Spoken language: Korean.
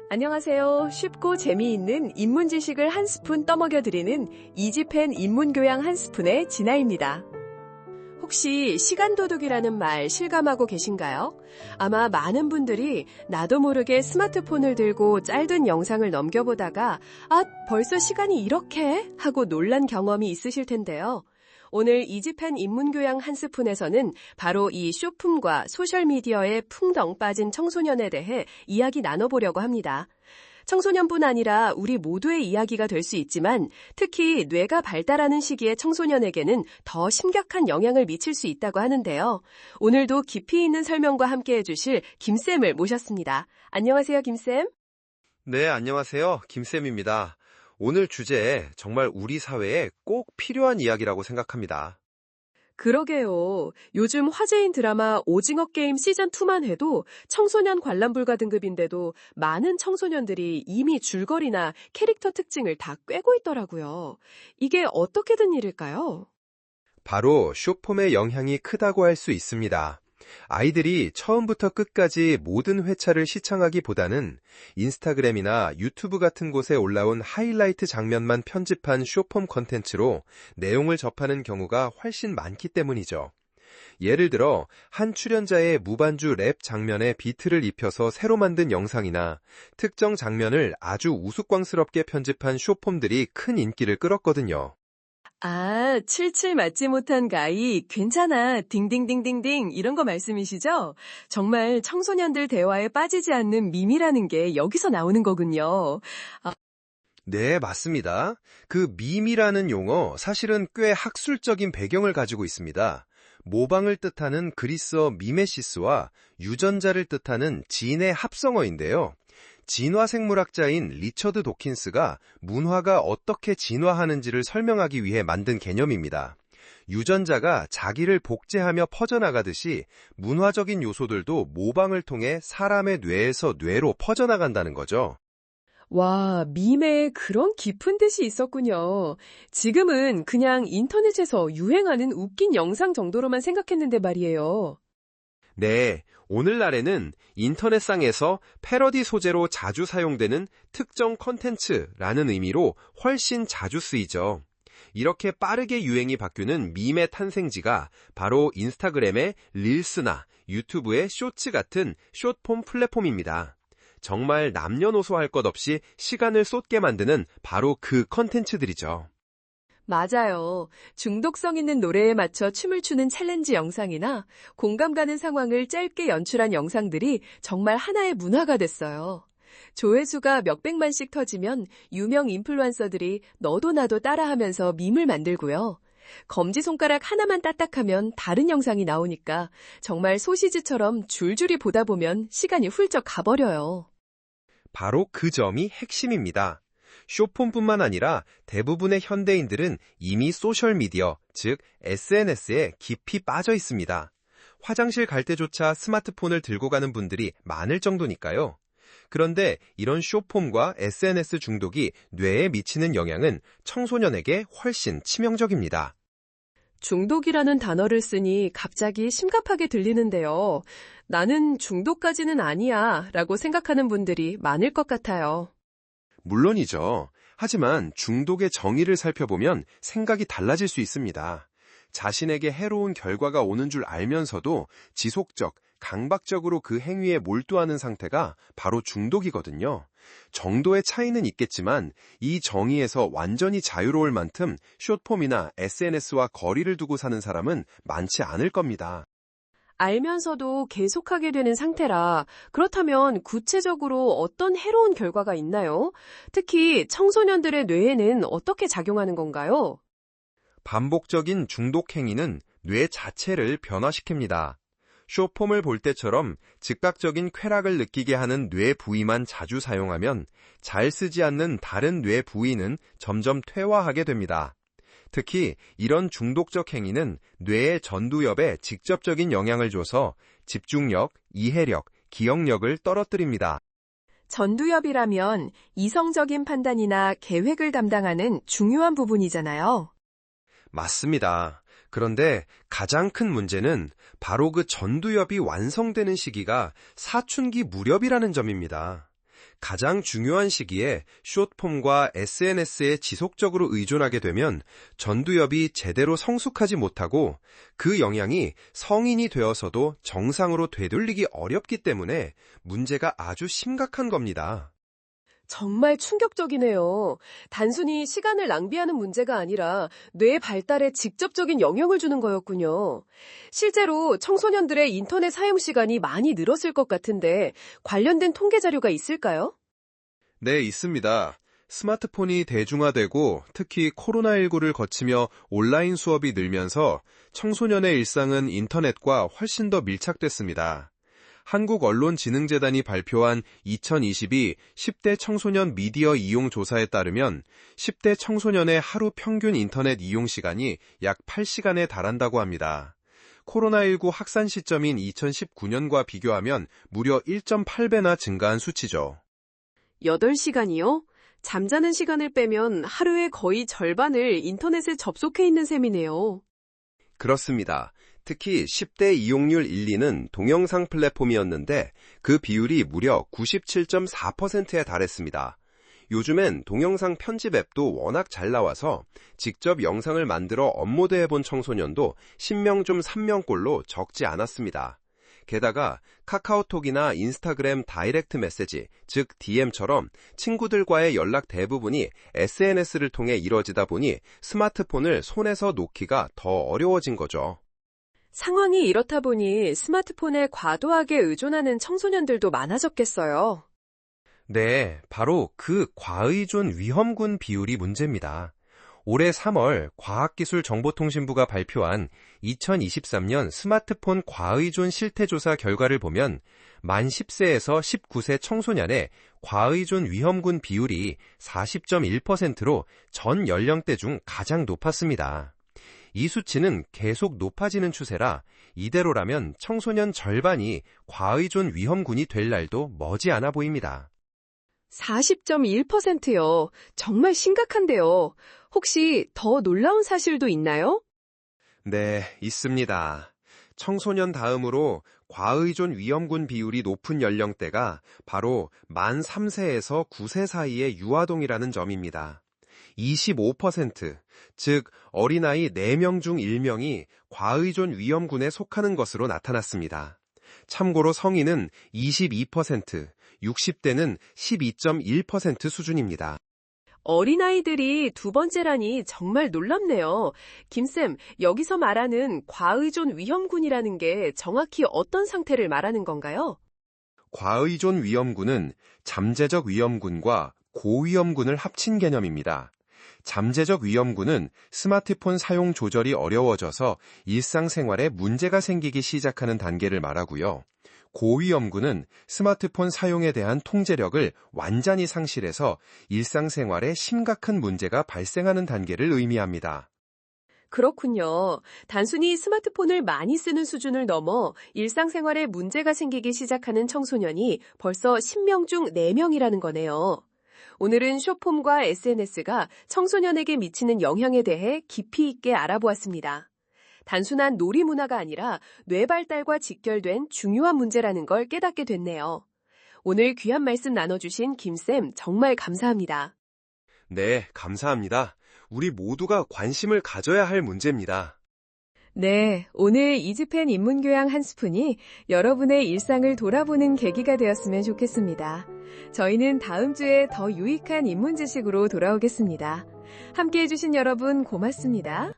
안녕하세요. 쉽고 재미있는 인문 지식을 한 스푼 떠먹여드리는 이지펜 인문교양 한 스푼의 진아입니다. 혹시 시간도둑이라는 말 실감하고 계신가요? 아마 많은 분들이 나도 모르게 스마트폰을 들고 짧은 영상을 넘겨보다가 벌써 시간이 이렇게? 하고 놀란 경험이 있으실 텐데요. 오늘 이지펜 인문교양 한 스푼에서는 바로 이 쇼품과 소셜미디어에 풍덩 빠진 청소년에 대해 이야기 나눠보려고 합니다. 청소년뿐 아니라 우리 모두의 이야기가 될 수 있지만 특히 뇌가 발달하는 시기의 청소년에게는 더 심각한 영향을 미칠 수 있다고 하는데요. 오늘도 깊이 있는 설명과 함께 해주실 김쌤을 모셨습니다. 안녕하세요, 김쌤. 네, 안녕하세요. 김쌤입니다. 오늘 주제 정말 우리 사회에 꼭 필요한 이야기라고 생각합니다. 그러게요. 요즘 화제인 드라마 오징어 게임 시즌2만 해도 청소년 관람 불가 등급인데도 많은 청소년들이 이미 줄거리나 캐릭터 특징을 다 꿰고 있더라고요. 이게 어떻게 된 일일까요? 바로 숏폼의 영향이 크다고 할 수 있습니다. 아이들이 처음부터 끝까지 모든 회차를 시청하기보다는 인스타그램이나 유튜브 같은 곳에 올라온 하이라이트 장면만 편집한 숏폼 콘텐츠로 내용을 접하는 경우가 훨씬 많기 때문이죠. 예를 들어 한 출연자의 무반주 랩 장면에 비트를 입혀서 새로 만든 영상이나 특정 장면을 아주 우스꽝스럽게 편집한 숏폼들이 큰 인기를 끌었거든요. 칠칠 맞지 못한 가이, 괜찮아, 딩딩딩딩딩 이런 거 말씀이시죠? 정말 청소년들 대화에 빠지지 않는 밈이라는 게 여기서 나오는 거군요. 네, 맞습니다. 그 밈이라는 용어 사실은 꽤 학술적인 배경을 가지고 있습니다. 모방을 뜻하는 그리스어 미메시스와 유전자를 뜻하는 진의 합성어인데요. 진화생물학자인 리처드 도킨스가 문화가 어떻게 진화하는지를 설명하기 위해 만든 개념입니다. 유전자가 자기를 복제하며 퍼져나가듯이 문화적인 요소들도 모방을 통해 사람의 뇌에서 뇌로 퍼져나간다는 거죠. 와, 밈에 그런 깊은 뜻이 있었군요. 지금은 그냥 인터넷에서 유행하는 웃긴 영상 정도로만 생각했는데 말이에요. 네, 오늘날에는 인터넷상에서 패러디 소재로 자주 사용되는 특정 컨텐츠라는 의미로 훨씬 자주 쓰이죠. 이렇게 빠르게 유행이 바뀌는 밈의 탄생지가 바로 인스타그램의 릴스나 유튜브의 쇼츠 같은 숏폼 플랫폼입니다. 정말 남녀노소 할 것 없이 시간을 쏟게 만드는 바로 그 컨텐츠들이죠. 맞아요. 중독성 있는 노래에 맞춰 춤을 추는 챌린지 영상이나 공감 가는 상황을 짧게 연출한 영상들이 정말 하나의 문화가 됐어요. 조회수가 몇백만씩 터지면 유명 인플루언서들이 너도 나도 따라하면서 밈을 만들고요. 검지손가락 하나만 따딱하면 다른 영상이 나오니까 정말 소시지처럼 줄줄이 보다 보면 시간이 훌쩍 가버려요. 바로 그 점이 핵심입니다. 숏폼뿐만 아니라 대부분의 현대인들은 이미 소셜미디어, 즉 SNS에 깊이 빠져 있습니다. 화장실 갈 때조차 스마트폰을 들고 가는 분들이 많을 정도니까요. 그런데 이런 숏폼과 SNS 중독이 뇌에 미치는 영향은 청소년에게 훨씬 치명적입니다. 중독이라는 단어를 쓰니 갑자기 심각하게 들리는데요. 나는 중독까지는 아니야 라고 생각하는 분들이 많을 것 같아요. 물론이죠. 하지만 중독의 정의를 살펴보면 생각이 달라질 수 있습니다. 자신에게 해로운 결과가 오는 줄 알면서도 지속적, 강박적으로 그 행위에 몰두하는 상태가 바로 중독이거든요. 정도의 차이는 있겠지만 이 정의에서 완전히 자유로울 만큼 숏폼이나 SNS와 거리를 두고 사는 사람은 많지 않을 겁니다. 알면서도 계속하게 되는 상태라 그렇다면 구체적으로 어떤 해로운 결과가 있나요? 특히 청소년들의 뇌에는 어떻게 작용하는 건가요? 반복적인 중독 행위는 뇌 자체를 변화시킵니다. 숏폼을 볼 때처럼 즉각적인 쾌락을 느끼게 하는 뇌 부위만 자주 사용하면 잘 쓰지 않는 다른 뇌 부위는 점점 퇴화하게 됩니다. 특히 이런 중독적 행위는 뇌의 전두엽에 직접적인 영향을 줘서 집중력, 이해력, 기억력을 떨어뜨립니다. 전두엽이라면 이성적인 판단이나 계획을 담당하는 중요한 부분이잖아요. 맞습니다. 그런데 가장 큰 문제는 바로 그 전두엽이 완성되는 시기가 사춘기 무렵이라는 점입니다. 가장 중요한 시기에 숏폼과 SNS에 지속적으로 의존하게 되면 전두엽이 제대로 성숙하지 못하고 그 영향이 성인이 되어서도 정상으로 되돌리기 어렵기 때문에 문제가 아주 심각한 겁니다. 정말 충격적이네요. 단순히 시간을 낭비하는 문제가 아니라 뇌 발달에 직접적인 영향을 주는 거였군요. 실제로 청소년들의 인터넷 사용 시간이 많이 늘었을 것 같은데 관련된 통계 자료가 있을까요? 네, 있습니다. 스마트폰이 대중화되고 특히 코로나19를 거치며 온라인 수업이 늘면서 청소년의 일상은 인터넷과 훨씬 더 밀착됐습니다. 한국언론진흥재단이 발표한 2022 10대 청소년 미디어 이용 조사에 따르면 10대 청소년의 하루 평균 인터넷 이용 시간이 약 8시간에 달한다고 합니다. 코로나19 확산 시점인 2019년과 비교하면 무려 1.8배나 증가한 수치죠. 8시간이요? 잠자는 시간을 빼면 하루의 거의 절반을 인터넷에 접속해 있는 셈이네요. 그렇습니다. 특히 10대 이용률 1위는 동영상 플랫폼이었는데 그 비율이 무려 97.4%에 달했습니다. 요즘엔 동영상 편집 앱도 워낙 잘 나와서 직접 영상을 만들어 업로드해본 청소년도 10명 중 3명꼴로 적지 않았습니다. 게다가 카카오톡이나 인스타그램 다이렉트 메시지, 즉 DM처럼 친구들과의 연락 대부분이 SNS를 통해 이뤄지다 보니 스마트폰을 손에서 놓기가 더 어려워진 거죠. 상황이 이렇다 보니 스마트폰에 과도하게 의존하는 청소년들도 많아졌겠어요. 네, 바로 그 과의존 위험군 비율이 문제입니다. 올해 3월 과학기술정보통신부가 발표한 2023년 스마트폰 과의존 실태조사 결과를 보면 만 10세에서 19세 청소년의 과의존 위험군 비율이 40.1%로 전 연령대 중 가장 높았습니다. 이 수치는 계속 높아지는 추세라 이대로라면 청소년 절반이 과의존 위험군이 될 날도 머지않아 보입니다. 40.1%요. 정말 심각한데요. 혹시 더 놀라운 사실도 있나요? 네, 있습니다. 청소년 다음으로 과의존 위험군 비율이 높은 연령대가 바로 만 3세에서 9세 사이의 유아동이라는 점입니다. 25%, 즉 어린아이 4명 중 1명이 과의존 위험군에 속하는 것으로 나타났습니다. 참고로 성인은 22%, 60대는 12.1% 수준입니다. 어린아이들이 두 번째라니 정말 놀랍네요. 김쌤, 여기서 말하는 과의존 위험군이라는 게 정확히 어떤 상태를 말하는 건가요? 과의존 위험군은 잠재적 위험군과 고위험군을 합친 개념입니다. 잠재적 위험군은 스마트폰 사용 조절이 어려워져서 일상생활에 문제가 생기기 시작하는 단계를 말하고요. 고위험군은 스마트폰 사용에 대한 통제력을 완전히 상실해서 일상생활에 심각한 문제가 발생하는 단계를 의미합니다. 그렇군요. 단순히 스마트폰을 많이 쓰는 수준을 넘어 일상생활에 문제가 생기기 시작하는 청소년이 벌써 10명 중 4명이라는 거네요. 오늘은 숏폼과 SNS가 청소년에게 미치는 영향에 대해 깊이 있게 알아보았습니다. 단순한 놀이 문화가 아니라 뇌 발달과 직결된 중요한 문제라는 걸 깨닫게 됐네요. 오늘 귀한 말씀 나눠주신 김쌤 정말 감사합니다. 네, 감사합니다. 우리 모두가 관심을 가져야 할 문제입니다. 네, 오늘 이지펜 인문교양 한 스푼이 여러분의 일상을 돌아보는 계기가 되었으면 좋겠습니다. 저희는 다음 주에 더 유익한 인문 지식으로 돌아오겠습니다. 함께해 주신 여러분 고맙습니다.